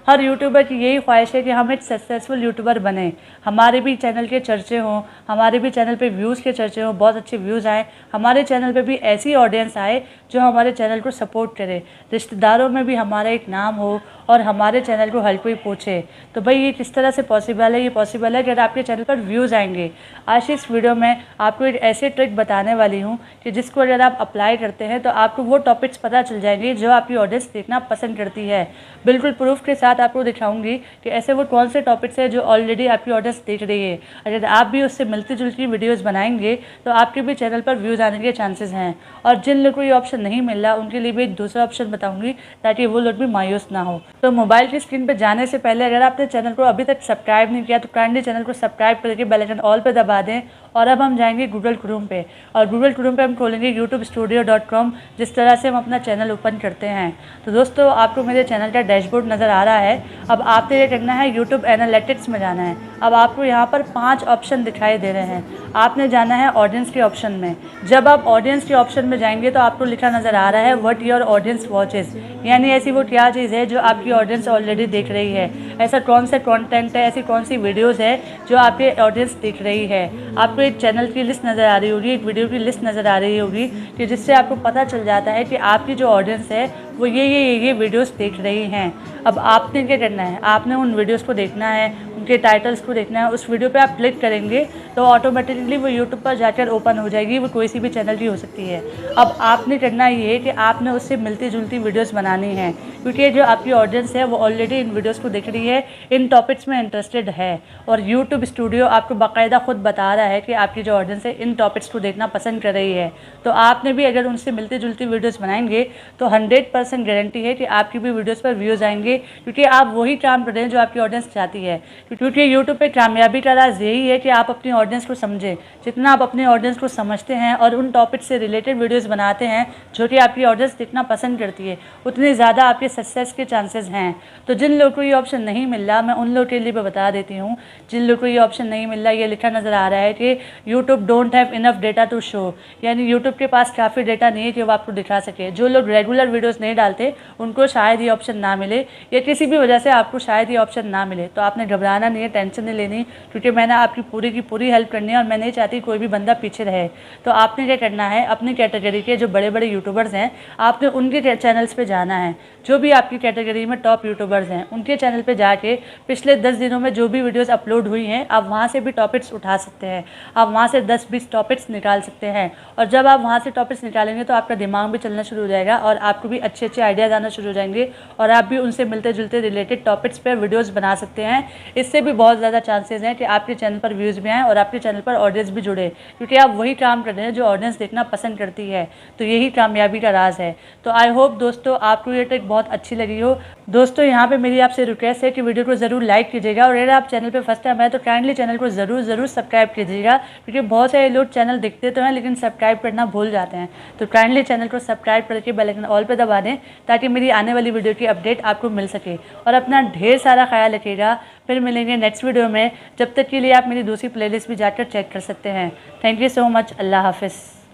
हर YouTuber की यही ख्वाहिश है कि हम एक सक्सेसफुल यूट्यूबर बने, हमारे भी चैनल के चर्चे हों, हमारे भी चैनल पे व्यूज़ के चर्चे हों, बहुत अच्छे व्यूज़ आए, हमारे चैनल पे भी ऐसी ऑडियंस आए जो हमारे चैनल को सपोर्ट करे, रिश्तेदारों में भी हमारा एक नाम हो और हमारे चैनल को हर कोई पूछे। तो भाई ये किस तरह से पॉसिबल है? ये पॉसिबल है अगर आपके चैनल पर व्यूज़ आएंगे। आज इस वीडियो में आपको एक ऐसे ट्रिक बताने वाली हूँ कि जिसको अगर आप अप्लाई करते हैं तो आपको वो टॉपिक्स पता चल जाएंगे जो आपकी ऑडियंस देखना पसंद करती है। बिल्कुल प्रूफ के साथ आपको दिखाऊंगी कि ऐसे वो कौन से टॉपिक्स हैं जो ऑलरेडी आपकी ऑडियंस देख रही है। अगर आप भी उससे मिलती जुलती वीडियोज़ बनाएंगे तो आपके भी चैनल पर व्यूज़ आने के चांसेस हैं। और जिन लोगों को ये ऑप्शन नहीं मिल रहा उनके लिए भी एक दूसरा ऑप्शन बताऊंगी ताकि वो लोग भी मायूस ना हो। तो मोबाइल की स्क्रीन पर जाने से पहले अगर आपने चैनल को अभी तक सब्सक्राइब नहीं किया तो काइंडली चैनल को सब्सक्राइब करके बेल आइकन ऑल पे दबा दें। और अब हम जाएंगे गूगल क्रोम पे और गूगल क्रोम पे हम खोलेंगे youtubestudio.com। जिस तरह से हम अपना चैनल ओपन करते हैं तो दोस्तों आपको मेरे चैनल का डैशबोर्ड नज़र आ रहा है। अब आपने ये करना है यूट्यूब एनालिटिक्स में जाना है। अब आपको यहाँ पर 5 ऑप्शन दिखाई दे रहे हैं। आपने जाना है ऑडियंस के ऑप्शन में। जब आप ऑडियंस के ऑप्शन में जाएंगे तो आपको लिखा नज़र आ रहा है व्हाट योर ऑडियंस वॉचेस, यानी ऐसी वो क्या चीज़ है जो आपकी ऑडियंस ऑलरेडी देख रही है। ऐसा कौन सा कंटेंट है, ऐसी कौन सी वीडियोस है जो आपकी ऑडियंस देख रही है। आपको एक चैनल की लिस्ट नज़र आ रही होगी, एक वीडियो की लिस्ट नज़र आ रही होगी कि जिससे आपको पता चल जाता है कि आपकी जो ऑडियंस है वो ये वीडियोस देख रही हैं। अब आपने क्या करना है, आपने उन वीडियोस को देखना है, उनके टाइटल्स को देखना है। उस वीडियो पे आप क्लिक करेंगे तो ऑटोमेटिकली वो यूट्यूब पर जाकर ओपन हो जाएगी। वो कोई सी भी चैनल की हो सकती है। अब आपने करना ये है कि आपने उससे मिलती जुलती वीडियोस बनानी है, क्योंकि जो आपकी ऑडियंस है वो ऑलरेडी इन वीडियोस को देख रही है, इन टॉपिक्स में इंटरेस्टेड है। और यूट्यूब स्टूडियो आपको बाकायदा खुद बता रहा है कि आपकी जो ऑडियंस है इन टॉपिक्स को देखना पसंद कर रही है। तो आपने भी अगर उनसे मिलती जुलती वीडियोज़ बनाएंगे तो 100% गारंटी है कि आपकी भी वीडियोज़ पर व्यूज़ आएंगे, क्योंकि आप वही काम कर रहे हैं जो आपकी ऑडियंस चाहती है। क्योंकि यूट्यूब पे कामयाबी का राज यही है कि आप अपनी ऑडियंस को समझें। जितना आप अपनी ऑडियंस को समझते हैं और उन टॉपिक से रिलेटेड वीडियोज़ बनाते हैं जो कि आपकी ऑडियंस देखना पसंद करती है, उतनी ज़्यादा आपके सक्सेस के चांसेस हैं। तो जिन लोगों को ये ऑप्शन नहीं मिल रहा, मैं उन लोगों के लिए बता देती हूँ। जिन लोगों को ये ऑप्शन नहीं मिल रहा, ये लिखा नज़र आ रहा है कि YouTube don't have enough data to show, यानी यूट्यूब के पास काफ़ी डेटा नहीं है कि वो आपको दिखा सके। जो लोग रेगुलर वीडियोस नहीं डालते उनको शायद ये ऑप्शन ना मिले, या किसी भी वजह से आपको शायद ये ऑप्शन ना मिले। तो आपने घबराना नहीं है, टेंशन नहीं लेनी, क्योंकि मैंने आपकी पूरी की पूरी हेल्प करनी है और मैं नहीं चाहती कोई भी बंदा पीछे रहे। तो आपने क्या करना है, अपनी कैटेगरी के जो बड़े बड़े यूट्यूबर्स हैं आपने उनके चैनल्स पर जाना है। जो भी आपकी कैटेगरी में टॉप यूट्यूबर्स हैं उनके चैनल पर जाके पिछले 10 दिनों में जो भी वीडियोज़ अपलोड हुई हैं आप वहाँ से भी टॉपिक्स उठा सकते हैं। आप वहाँ से 10-20 टॉपिक्स निकाल सकते हैं। और जब आप वहाँ से टॉपिक्स निकालेंगे तो आपका दिमाग भी चलना शुरू हो जाएगा और आपको भी अच्छे अच्छे आइडियाज़ आना शुरू हो जाएंगे और आप भी उनसे मिलते जुलते रिलेटेड टॉपिक्स पर वीडियोज़ बना सकते हैं। इससे भी बहुत ज़्यादा चांसेस हैं कि आपके चैनल पर व्यूज़ भी आएँ और आपके चैनल पर ऑडियंस भी जुड़े, क्योंकि आप वही काम कर रहे हैं जो ऑडियंस देखना पसंद करती है। तो यही कामयाबी का राज है। तो आई होप दोस्तों आपको ये ट्रिक बहुत अच्छी लगी हो। दोस्तों यहाँ पे मेरी आपसे रिक्वेस्ट है कि वीडियो को ज़रूर लाइक कीजिएगा और अगर आप चैनल पे फर्स्ट टाइम आए तो काइंडली चैनल को ज़रूर सब्सक्राइब कीजिएगा, क्योंकि बहुत सारे लोग चैनल देखते तो हैं लेकिन सब्सक्राइब करना भूल जाते हैं। तो काइंडली चैनल को सब्सक्राइब करके बेल आइकन ऑल पे दबा दें ताकि मेरी आने वाली वीडियो की अपडेट आपको मिल सके। और अपना ढेर सारा ख्याल रखिएगा। फिर मिलेंगे नेक्स्ट वीडियो में। जब तक के लिए आप मेरी दूसरी प्लेलिस्ट भी जाकर चेक कर सकते हैं। Thank you so much. अल्लाह हाफिज़।